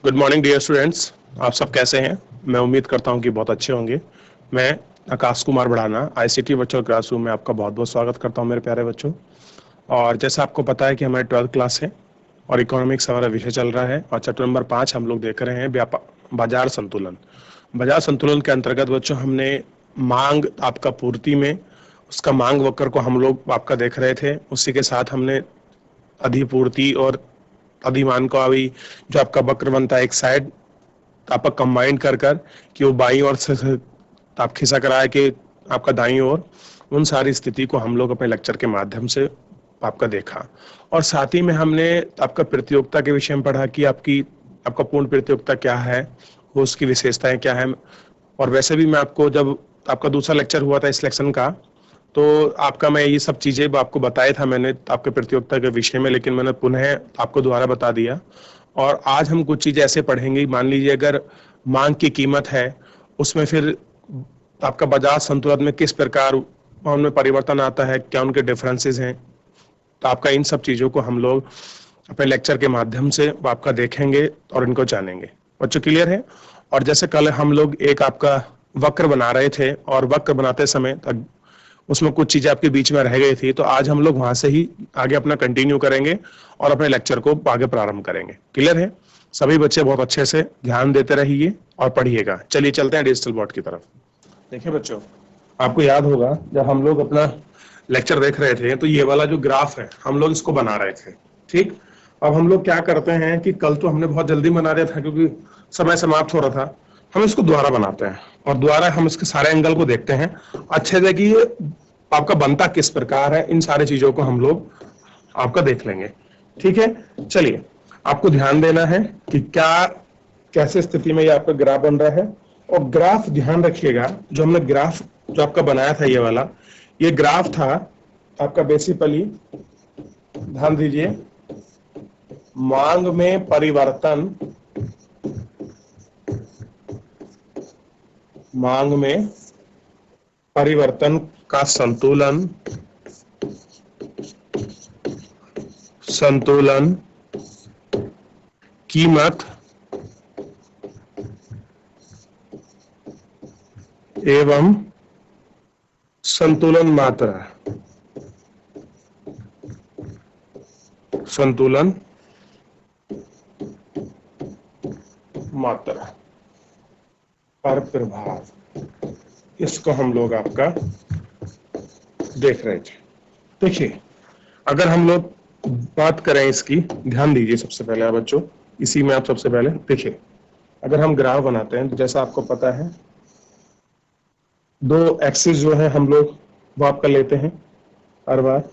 Good morning dear students. आप सब कैसे हैं? मैं उम्मीद करता हूं कि बहुत अच्छे होंगे। मैं आकाश कुमार बढ़ाना आईसीटी वर्चुअल क्लासरूम में आपका बहुत बहुत स्वागत करता हूं मेरे प्यारे बच्चों। और जैसा आपको पता है कि हमारी 12th क्लास है और इकोनॉमिक्स हमारा विषय चल रहा है और चैप्टर नंबर 5 हम लोग देख रहे हैं बाजार संतुलन। बाजार संतुलन के अंतर्गत बच्चों हमने मांग आपका पूर्ति में उसका मांग वक्र को हम लोग आपका देख रहे थे। उसी के साथ हमने अधिपूर्ति और अधिमान को अभी जो आपका वक्र बनता है एक साइड आपका कंबाइन कर कि वो बाई और से आप खिसा कराए कि आपका दाई ओर उन सारी स्थिति को हम लोग अपने लेक्चर के माध्यम से आपका देखा। और साथ ही में हमने आपका प्रतियोगिता के विषय में पढ़ा कि आपका पूर्ण प्रतियोगिता क्या है, वो उसकी विशेषताएं क्या है। और वैसे भी मैं आपको जब आपका दूसरा लेक्चर हुआ था इस लेक्शन का तो आपका मैं ये सब चीजें आपको बताया था मैंने आपके प्रतियोगिता के विषय में, लेकिन मैंने पुनः आपको दोबारा बता दिया। और आज हम कुछ चीजें ऐसे पढ़ेंगे, मान लीजिए अगर मांग की कीमत है उसमें फिर आपका बाजार संतुलन में किस प्रकार उनमें परिवर्तन आता है, क्या उनके डिफरेंसेस हैं। तो आपका इन सब चीजों को हम लोग अपने लेक्चर के माध्यम से आपका देखेंगे और इनको जानेंगे। बच्चों क्लियर है? और जैसे कल हम लोग एक आपका वक्र बना रहे थे और वक्र बनाते समय उसमें कुछ चीजें आपके बीच में रह गई थी, तो आज हम लोग वहां से ही आगे अपना कंटिन्यू करेंगे और अपने लेक्चर को आगे प्रारंभ करेंगे। क्लियर है? सभी बच्चे बहुत अच्छे से ध्यान देते रहिए और पढ़िएगा। चलिए चलते हैं डिजिटल बोर्ड की तरफ। देखिए बच्चों, आपको याद होगा जब हम लोग अपना लेक्चर देख रहे थे तो ये वाला जो ग्राफ है हम लोग इसको बना रहे थे। ठीक, अब हम लोग क्या करते हैं कि कल तो हमने बहुत जल्दी बना दिया था क्योंकि समय समाप्त हो रहा था। हम इसको दोबारा बनाते हैं और दोबारा हम इसके सारे एंगल को देखते हैं अच्छे से कि ये आपका बनता किस प्रकार है। इन सारी चीजों को हम लोग आपका देख लेंगे। ठीक है, चलिए आपको ध्यान देना है कि क्या कैसे स्थिति में ये आपका ग्राफ बन रहा है। और ग्राफ ध्यान रखिएगा, जो हमने ग्राफ जो आपका बनाया था ये ग्राफ था आपका बेसिकली, ध्यान दीजिए, मांग में परिवर्तन, मांग में परिवर्तन का संतुलन, संतुलन कीमत एवं संतुलन मात्रा, संतुलन मात्रा पर प्रभाव, इसको हम लोग आपका देख रहे थे। देखिए अगर हम लोग बात करें इसकी, ध्यान दीजिए सबसे पहले आप बच्चों, इसी में आप सबसे पहले देखिए, अगर हम ग्राफ बनाते हैं तो जैसा आपको पता है दो एक्सिस जो है हम लोग वो आपका लेते हैं हर बार।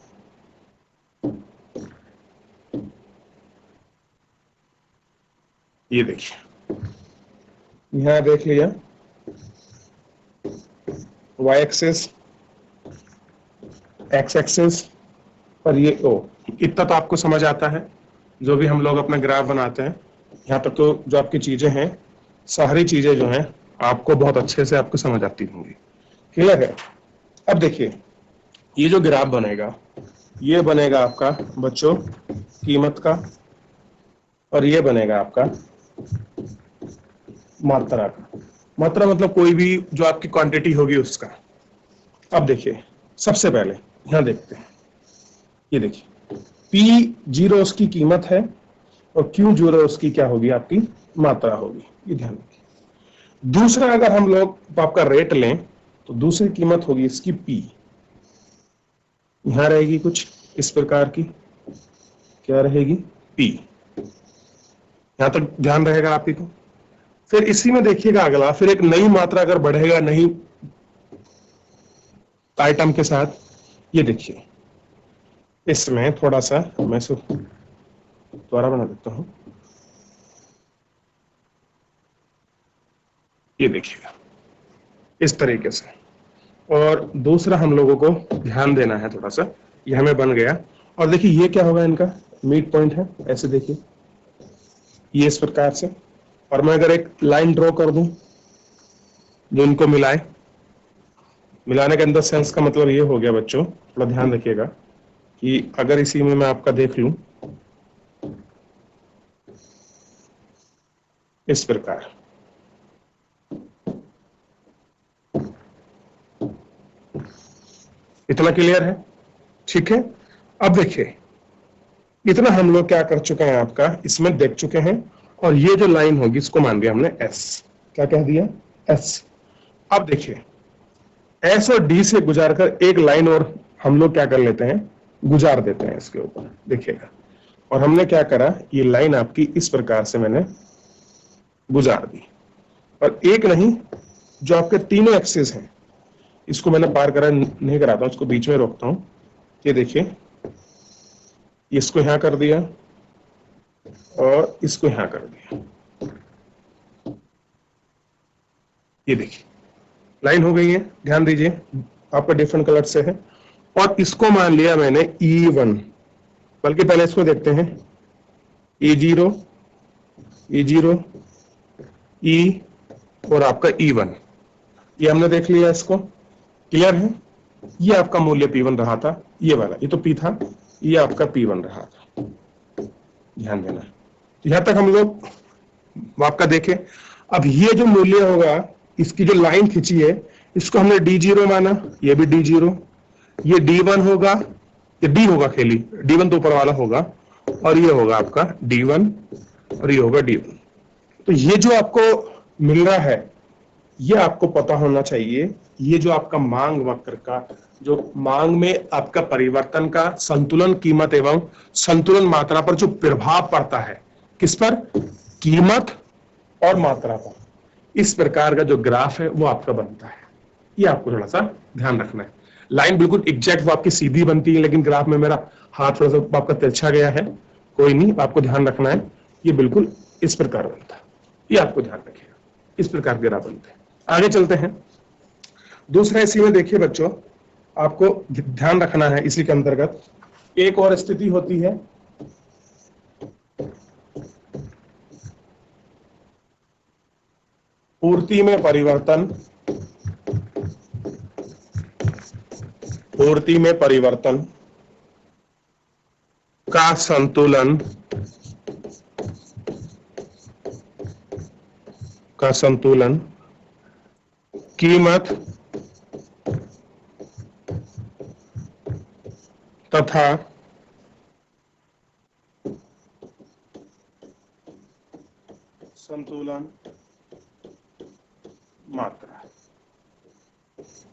ये देखिए, यहां देख लिया वाई एक्सिस, एक्स एक्सिस पर ये ओ, इतना तो आपको समझ आता है जो भी हम लोग अपना ग्राफ बनाते हैं। यहाँ तक तो जो आपकी चीजें हैं सारी चीजें जो हैं आपको बहुत अच्छे से आपको समझ आती होंगी। क्लियर है? अब देखिए ये जो ग्राफ बनेगा ये बनेगा आपका बच्चों कीमत का और ये बनेगा आपका मात्रा का। मात्रा मतलब कोई भी जो आपकी क्वांटिटी होगी उसका। अब देखिए सबसे पहले यहां देखते हैं, ये देखिए P0 उसकी कीमत है और Q0 उसकी क्या होगी, आपकी मात्रा होगी। ये ध्यान रखिए। दूसरा अगर हम लोग आपका रेट लें तो दूसरी कीमत होगी इसकी P, यहां रहेगी कुछ इस प्रकार की, क्या रहेगी P। यहां तक ध्यान रहेगा आपकी को। फिर इसी में देखिएगा अगला, फिर एक नई मात्रा अगर बढ़ेगा नई आइटम के साथ, ये देखिए इसमें थोड़ा सा मैं इसको दोबारा बना देता हूं। ये देखिएगा इस तरीके से। और दूसरा हम लोगों को ध्यान देना है थोड़ा सा, ये हमें बन गया। और देखिए ये क्या होगा, इनका मिड पॉइंट है, ऐसे देखिए ये इस प्रकार से। और मैं अगर एक लाइन ड्रॉ कर दूं जो इनको मिलाए, मिलाने के अंदर सेंस का मतलब ये हो गया बच्चों, थोड़ा ध्यान रखिएगा कि अगर इसी में मैं आपका देख लूं, इस प्रकार। इतना क्लियर है? ठीक है। अब देखिए, इतना हम लोग क्या कर चुके हैं, आपका इसमें देख चुके हैं। और ये जो लाइन होगी इसको मान दिया हमने एस। क्या कह दिया? एस। अब देखिए, एस और डी से गुजार कर एक लाइन और हम लोग क्या कर लेते हैं, गुजार देते हैं इसके ऊपर, देखिएगा। और हमने क्या करा, ये लाइन आपकी इस प्रकार से मैंने गुजार दी। और एक नहीं, जो आपके तीनों एक्सिस हैं इसको मैंने पार करा नहीं कराता हूं, इसको बीच में रोकता हूं। ये देखिए, इसको यहां कर दिया और इसको यहां कर दिया। ये देखिए लाइन हो गई है, ध्यान दीजिए, आपका डिफरेंट कलर से है। और इसको मान लिया मैंने E1, बल्कि पहले इसको देखते हैं, E0, E0, E और आपका E1, ये हमने देख लिया। इसको क्लियर है? ये आपका मूल्य P1 रहा था, ये वाला, ये तो P था, ये आपका P1 रहा था, ध्यान देना। तो यहां तक हम लोग आपका देखें। अब ये जो मूल्य होगा, इसकी जो लाइन खींची है, इसको हमने D0 माना, ये भी D0, ये D1 होगा, ये D होगा खेली, D1 तो ऊपर वाला होगा, और ये होगा आपका D1 और ये होगा D1। तो ये जो आपको मिल रहा है, ये आपको पता होना चाहिए, ये जो आपका मांग वक्र का, जो मांग में आपका परिवर्तन का संतुलन कीमत एवं संतुलन मात्रा पर जो प्रभाव पड़ता है, किस पर? कीमत और मात्रा पर। इस प्रकार का जो ग्राफ है वो आपका बनता है। ये आपको थोड़ा सा ध्यान रखना है। लाइन बिल्कुल एग्जैक्ट वो आपकी सीधी बनती है, लेकिन ग्राफ में मेरा हाथ थोड़ा सा आपका तिरछा गया है, कोई नहीं, आपको ध्यान रखना है। ये बिल्कुल इस प्रकार बनता है, ये आपको ध्यान रखिएगा, इस प्रकार के ग्राफ बनते हैं। आगे चलते हैं। दूसरा इसी में देखिए बच्चों, आपको ध्यान रखना है, इसी के अंतर्गत एक और स्थिति होती है, पूर्ति में परिवर्तन। पूर्ति में परिवर्तन का संतुलन, कीमत तथा संतुलन मात्रा।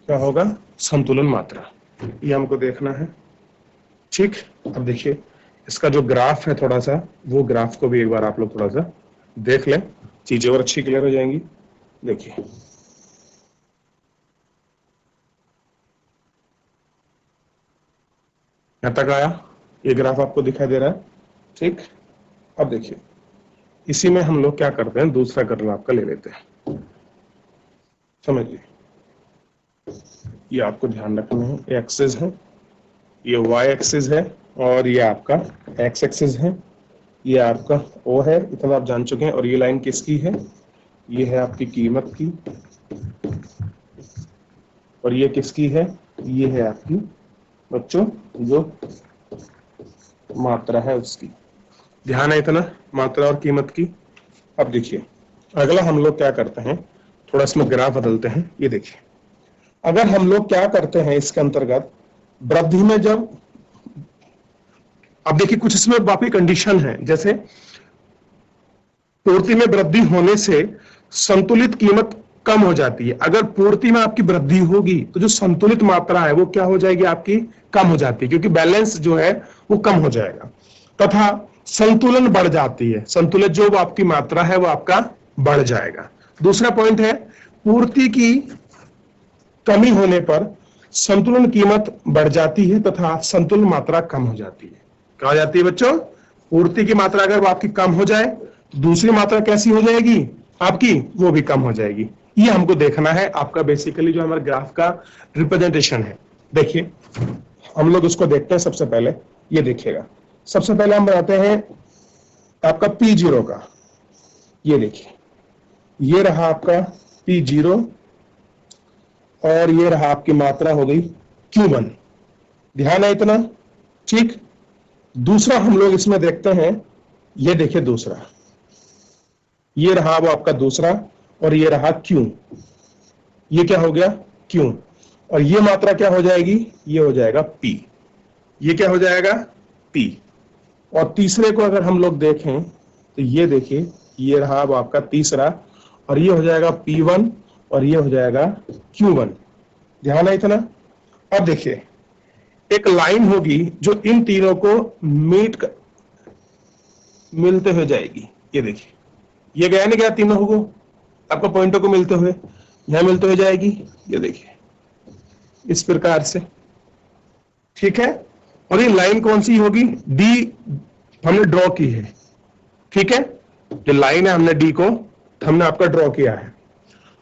क्या होगा? संतुलन मात्रा, ये हमको देखना है। ठीक, अब देखिए इसका जो ग्राफ है, थोड़ा सा वो ग्राफ को भी एक बार आप लोग थोड़ा सा देख लें, चीजें और अच्छी क्लियर हो जाएंगी। देखिए यहां तक आया, ये ग्राफ आपको दिखाई दे रहा है। ठीक, अब देखिए इसी में हम लोग क्या करते हैं, दूसरा कर्व आपका ले लेते हैं, समझिए। ये आपको ध्यान रखना है, ये एक्सिस है, ये वाई एक्सिस है, और ये आपका एक्स एक्सिस है, ये आपका ओ है, इतना आप जान चुके हैं। और ये लाइन किसकी है? ये है आपकी कीमत की, और ये किसकी है? ये है आपकी बच्चों जो मात्रा है उसकी। ध्यान है इतना, मात्रा और कीमत की। अब देखिए अगला हम लोग क्या करते हैं, थोड़ा इसमें ग्राफ बदलते हैं। ये देखिए, अगर हम लोग क्या करते हैं इसके अंतर्गत, वृद्धि में जब, अब देखिए कुछ इसमें वापी कंडीशन है, जैसे पूर्ति में वृद्धि होने से संतुलित कीमत कम हो जाती है। अगर पूर्ति में आपकी वृद्धि होगी तो जो संतुलित मात्रा है वो क्या हो जाएगी, आपकी कम हो जाती है, क्योंकि बैलेंस जो है वो कम हो जाएगा। तथा संतुलन बढ़ जाती है, संतुलित जो आपकी मात्रा है वो आपका बढ़ जाएगा। दूसरा पॉइंट है, पूर्ति की कमी होने पर संतुलन कीमत बढ़ जाती है तथा संतुलन मात्रा कम हो जाती है। कहा जाती है बच्चों, पूर्ति की मात्रा अगर वो आपकी कम हो जाए तो दूसरी मात्रा कैसी हो जाएगी आपकी, वो भी कम हो जाएगी। ये हमको देखना है, आपका बेसिकली जो हमारे ग्राफ का रिप्रेजेंटेशन है। देखिए हम लोग उसको देखते हैं। सबसे पहले ये देखिएगा, सबसे पहले हम बनाते हैं आपका P0 का। ये देखिए, ये रहा आपका P0 और ये रहा आपकी मात्रा हो गई Q1। ध्यान है इतना? ठीक। दूसरा हम लोग इसमें देखते हैं, ये देखिए दूसरा, ये रहा वो आपका दूसरा, और ये रहा क्यू, ये क्या हो गया क्यू, और ये मात्रा क्या हो जाएगी, ये हो जाएगा पी, ये क्या हो जाएगा पी। और तीसरे को अगर हम लोग देखें तो ये देखिए, ये रहा वो आपका तीसरा, और ये हो जाएगा P1 और ये हो जाएगा Q1। ध्यान है इतना। अब देखिए एक लाइन होगी जो इन तीनों को मिलते हुए जाएगी। ये देखिए, ये गया नहीं गया, तीनों को आपको पॉइंटों को मिलते हुए यहां मिलते हुए जाएगी। ये देखिए इस प्रकार से, ठीक है। और ये लाइन कौन सी होगी, डी हमने ड्रॉ की है, ठीक है। जो लाइन है हमने डी को हमने आपका ड्रॉ किया है।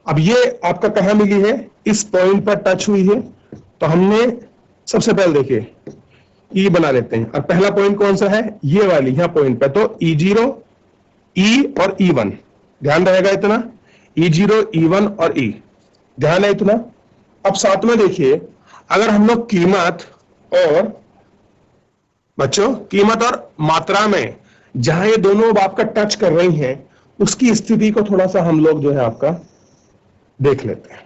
अब ये आपका कहां मिली है, इस पॉइंट पर टच हुई है, तो हमने सबसे पहले देखिए ई बना लेते हैं। और पहला पॉइंट कौन सा है, ये वाली यहां पॉइंट पर, तो E0 ई और E1, ध्यान रहेगा इतना, E0 E1 और ई, ध्यान है इतना। अब साथ में देखिए अगर हम लोग कीमत और बच्चों कीमत और मात्रा में जहां ये दोनों अब आपका टच कर रही हैं उसकी स्थिति को थोड़ा सा हम लोग जो है आपका देख लेते हैं।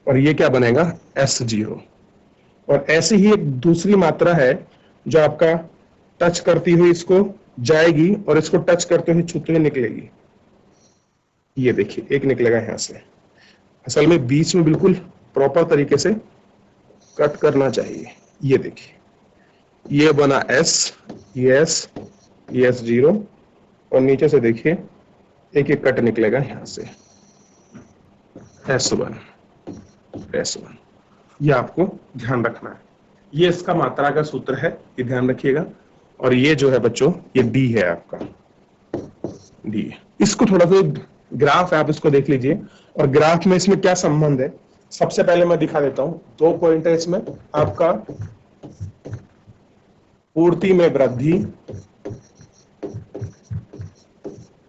और ये क्या बनेगा S0। और ऐसे ही एक दूसरी मात्रा है जो आपका टच करती हुई इसको जाएगी और इसको टच करते हुए छूते हुए निकलेगी। ये देखिए एक निकलेगा यहां से, असल में बीच में बिल्कुल प्रॉपर तरीके से कट करना चाहिए। ये देखिए ये बना S, ये S, ये S0, और नीचे से देखिए एक एक कट निकलेगा यहां से S1, S1। ये आपको ध्यान रखना है, ये इसका मात्रा का सूत्र है, ये ध्यान रखिएगा। और ये जो है बच्चों ये D है आपका, D। इसको थोड़ा सा ग्राफ है, आप इसको देख लीजिए। और ग्राफ में इसमें क्या संबंध है सबसे पहले मैं दिखा देता हूं। 2 पॉइंट है इसमें आपका, पूर्ति में वृद्धि,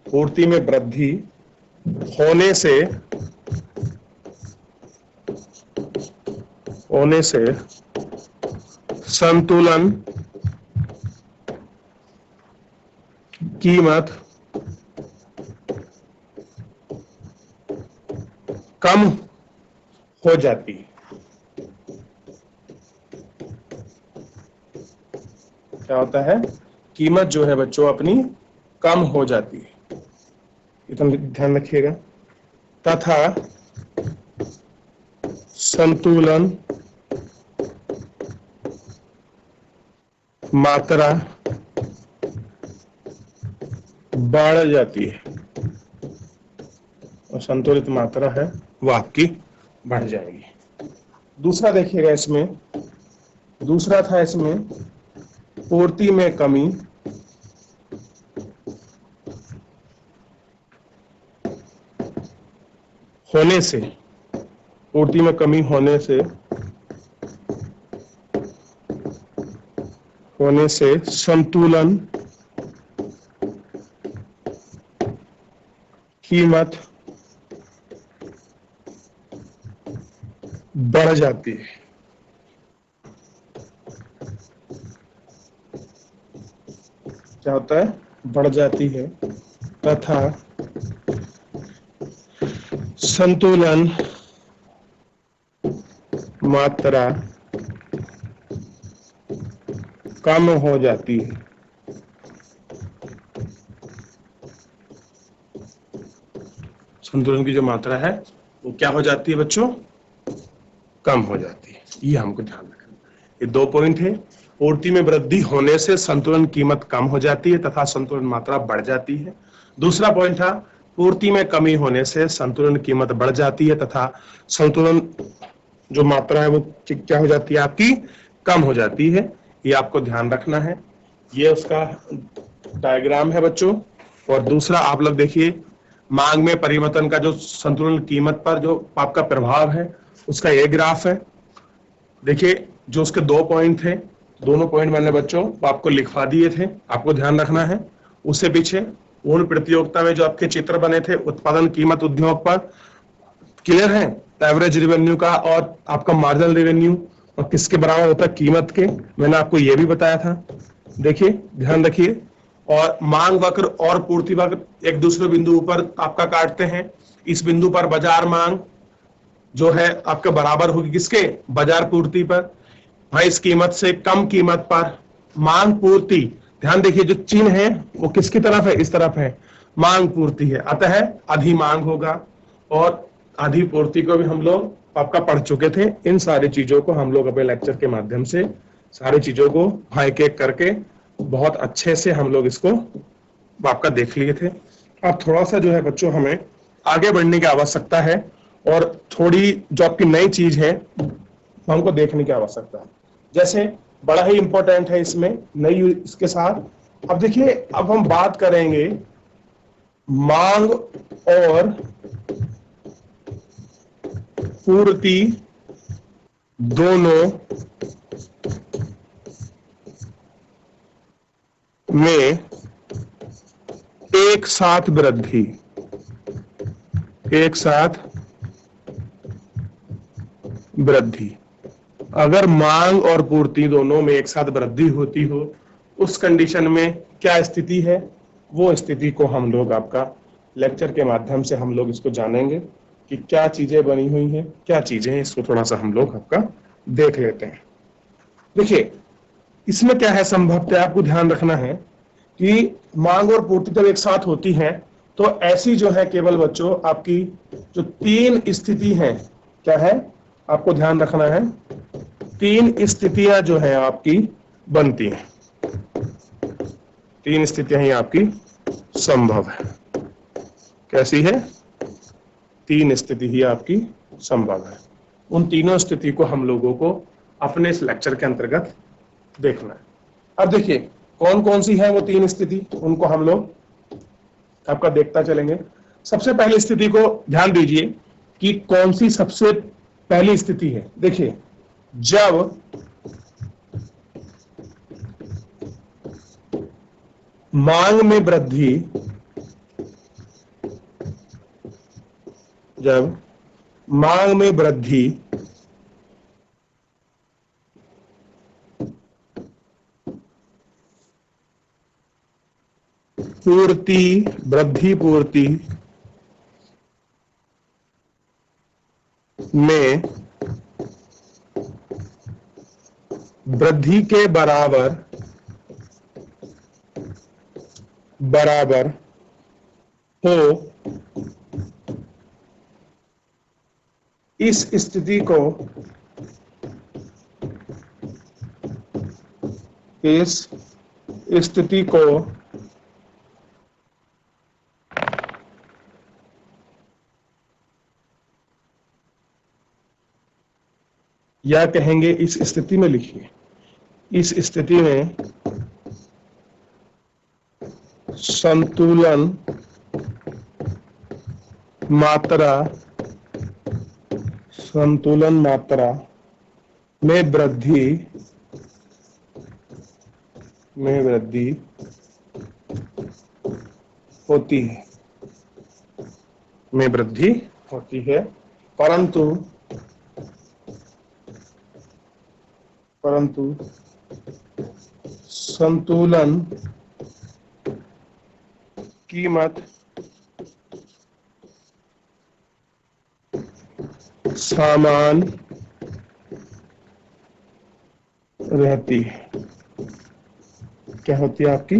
पूर्ति में वृद्धि होने से संतुलन कीमत कम हो जाती है। क्या होता है, कीमत जो है बच्चों अपनी कम हो जाती है, इतना ध्यान रखिएगा। तथा संतुलन मात्रा बढ़ जाती है, और संतुलित मात्रा है वो आपकी बढ़ जाएगी। दूसरा देखिएगा इसमें, दूसरा था इसमें पूर्ति में कमी होने से, पूर्ति में कमी होने से संतुलन कीमत बढ़ जाती है। क्या होता है, बढ़ जाती है। तथा संतुलन मात्रा कम हो जाती है। संतुलन की जो मात्रा है वो क्या हो जाती है बच्चों, कम हो जाती है। ये हमको ध्यान रखना। ये 2 पॉइंट है, पूर्ति में वृद्धि होने से संतुलन कीमत कम हो जाती है तथा संतुलन मात्रा बढ़ जाती है। दूसरा पॉइंट था पूर्ति में कमी होने से संतुलन कीमत बढ़ जाती है तथा संतुलन जो मात्रा है वो क्या हो जाती है आपकी, कम हो जाती है। ये आपको ध्यान रखना है। ये उसका डायग्राम है बच्चों। और दूसरा आप लोग देखिए मांग में परिवर्तन का जो संतुलन कीमत पर जो आपका प्रभाव है उसका ये ग्राफ है। देखिए जो उसके 2 पॉइंट थे, दोनों पॉइंट मैंने बच्चों आपको लिखवा दिए थे, आपको ध्यान रखना है। उससे पीछे पूर्ण प्रतियोगिता में जो आपके चित्र बने थे उत्पादन कीमत उद्योग पर, क्लियर है, एवरेज रेवेन्यू का और आपका मार्जिनल रेवेन्यू और किसके बराबर होता है, कीमत के, मैंने आपको ये भी बताया था। देखिए ध्यान रखिए। और मांग वक्र और पूर्ति वक्र एक दूसरे बिंदु पर आपका काटते हैं। इस बिंदु पर बाजार मांग जो है आपके बराबर होगी किसके, बाजार पूर्ति पर। भाई इस कीमत से कम कीमत पर मांग पूर्ति, ध्यान देखिए जो चिन्ह है वो किसकी तरफ है, इस तरफ है, मांग पूर्ति है, अतः अधि मांग होगा। और अधि पूर्ति को भी हम लोग आपका पढ़ चुके थे। इन सारी चीजों को हम लोग अपने लेक्चर के माध्यम से सारी चीजों को एक एक करके बहुत अच्छे से हम लोग इसको आपका देख लिए थे। अब थोड़ा सा जो है बच्चों हमें आगे बढ़ने की आवश्यकता है और थोड़ी जो आपकी नई चीज है हमको देखने की आवश्यकता है। जैसे बड़ा ही इंपॉर्टेंट है इसमें नई इसके साथ, अब देखिए अब हम बात करेंगे मांग और पूर्ति दोनों में एक साथ वृद्धि, एक साथ वृद्धि। अगर मांग और पूर्ति दोनों में एक साथ वृद्धि होती हो उस कंडीशन में क्या स्थिति है, वो स्थिति को हम लोग आपका लेक्चर के माध्यम से हम लोग इसको जानेंगे कि क्या चीजें बनी हुई हैं, क्या चीजें हैं, इसको थोड़ा सा हम लोग आपका देख लेते हैं। देखिए इसमें क्या है, संभवतः आपको ध्यान रखना है कि मांग और पूर्ति जब एक साथ होती है तो ऐसी जो है केवल बच्चों आपकी जो तीन स्थिति है, क्या है आपको ध्यान रखना है, तीन स्थितियां जो है आपकी बनती हैं, तीन स्थितियां ही आपकी संभव है। कैसी है, तीन स्थिति ही आपकी संभव है। उन तीनों स्थिति को हम लोगों को अपने इस लेक्चर के अंतर्गत देखना है। अब देखिए कौन कौन सी है वो तीन स्थिति, उनको हम लोग आपका देखता चलेंगे। सबसे पहली स्थिति को ध्यान दीजिए कि कौन सी सबसे पहली स्थिति है। देखिए जब मांग में वृद्धि, जब मांग में वृद्धि वृद्धि पूर्ति में वृद्धि के बराबर हो, इस स्थिति को, इस स्थिति को या कहेंगे इस स्थिति में, लिखिए इस स्थिति में संतुलन मात्रा में वृद्धि होती है, परंतु संतुलन कीमत समान रहती है। क्या होती है आपकी,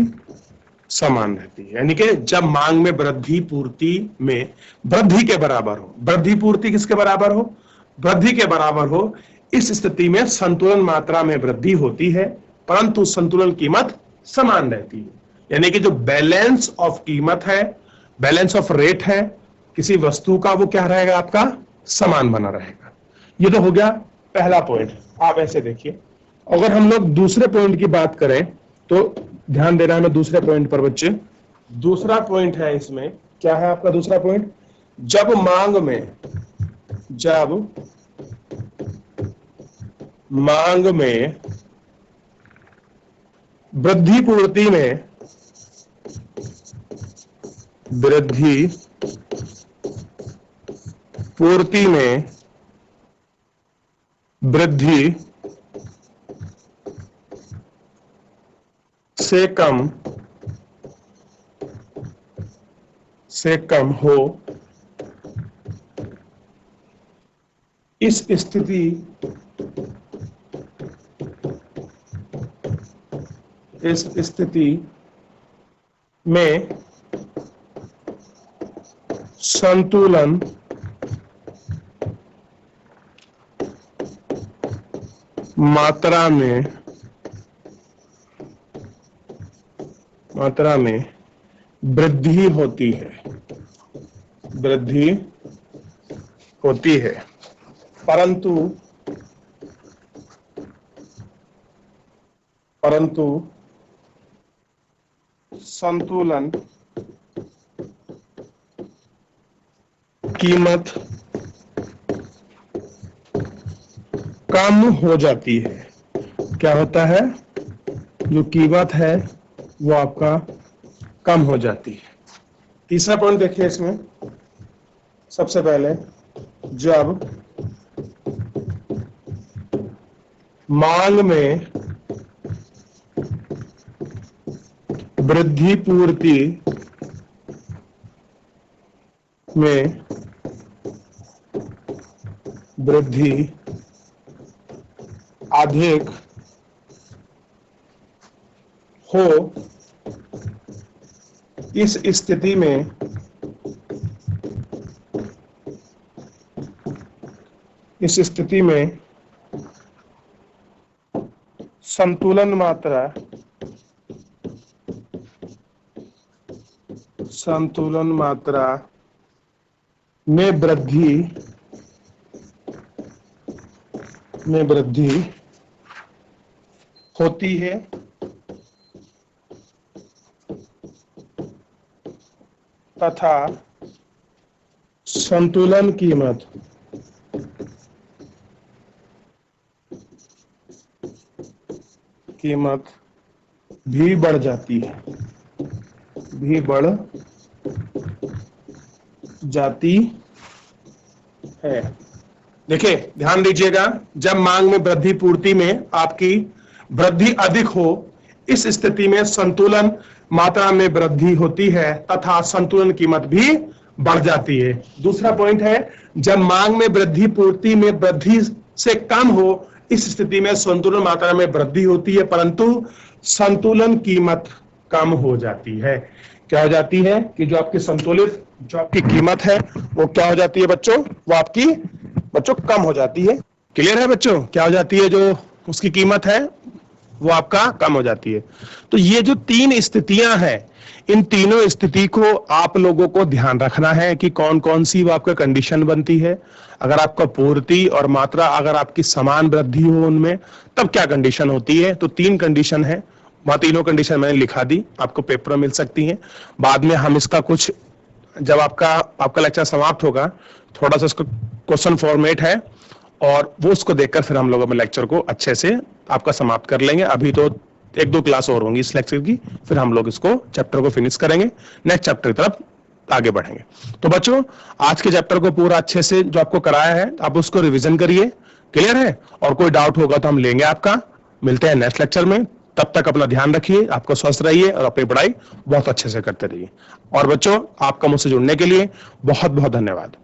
समान रहती है। यानी कि जब मांग में वृद्धि पूर्ति में वृद्धि के बराबर हो, वृद्धि पूर्ति किसके बराबर हो, वृद्धि के बराबर हो, इस स्थिति में संतुलन मात्रा में वृद्धि होती है परंतु संतुलन कीमत समान रहती है। यानी कि जो बैलेंस ऑफ कीमत है, बैलेंस ऑफ रेट है किसी वस्तु का, वो क्या रहेगा आपका, समान बना रहेगा। ये तो हो गया पहला पॉइंट। आप ऐसे देखिए, अगर हम लोग दूसरे पॉइंट की बात करें तो ध्यान देना है दूसरे पॉइंट पर बच्चे। दूसरा पॉइंट है इसमें, क्या है आपका दूसरा पॉइंट, जब मांग में वृद्धि पूर्ति में वृद्धि से कम से कम हो, इस स्थिति में संतुलन मात्रा में वृद्धि होती है, परंतु संतुलन कीमत कम हो जाती है। क्या होता है? जो कीमत है वो आपका कम हो जाती है। तीसरा पॉइंट देखिए इसमें, सबसे पहले जब मांग में वृद्धि पूर्ति में वृद्धि अधिक हो, इस स्थिति में संतुलन मात्रा में वृद्धि होती है तथा संतुलन कीमत भी बढ़ जाती है। देखिए, ध्यान दीजिएगा, जब मांग में वृद्धि पूर्ति में आपकी वृद्धि अधिक हो, इस स्थिति में संतुलन मात्रा में वृद्धि होती है तथा संतुलन कीमत भी बढ़ जाती है। दूसरा पॉइंट है, जब मांग में वृद्धि पूर्ति में वृद्धि से कम हो, इस स्थिति में संतुलन मात्रा में वृद्धि होती है परंतु संतुलन कीमत कम हो जाती है। क्या हो जाती है? कि जो आपकी संतुलित जो आपकी कीमत है वो क्या हो जाती है बच्चों? वो आपकी बच्चों कम हो जाती है। क्लियर है बच्चों? क्या हो जाती है? जो उसकी कीमत है वो आपका कम हो जाती है। तो ये जो तीन स्थितियां हैं, इन तीनों स्थिति को आप लोगों को ध्यान रखना है कि कौन कौन सी वो आपका कंडीशन बनती है। अगर आपका पूर्ति और मात्रा अगर आपकी समान वृद्धि हो उनमें, तब क्या कंडीशन होती है। तो तीन कंडीशन है, वहां तीनों कंडीशन मैंने लिखा दी, आपको पेपर में मिल सकती हैं। बाद में हम इसका कुछ, जब आपका लेक्चर समाप्त होगा, थोड़ा सा इसको क्वेश्चन फॉर्मेट है और वो उसको देखकर फिर हम लोग अपने लेक्चर को अच्छे से आपका समाप्त कर लेंगे। अभी तो एक दो क्लास और होंगी इस लेक्चर की, फिर हम लोग इसको चैप्टर को फिनिश करेंगे, नेक्स्ट चैप्टर की तरफ आगे बढ़ेंगे। तो बच्चों, आज के चैप्टर को पूरा अच्छे से जो आपको कराया है आप उसको रिवीजन करिए। क्लियर है? और कोई डाउट होगा तो हम लेंगे आपका। मिलते हैं नेक्स्ट लेक्चर में, तब तक अपना ध्यान रखिए, आपको स्वस्थ रहिए और अपनी पढ़ाई बहुत अच्छे से करते रहिए। और बच्चों, आपका मुझसे जुड़ने के लिए बहुत बहुत धन्यवाद।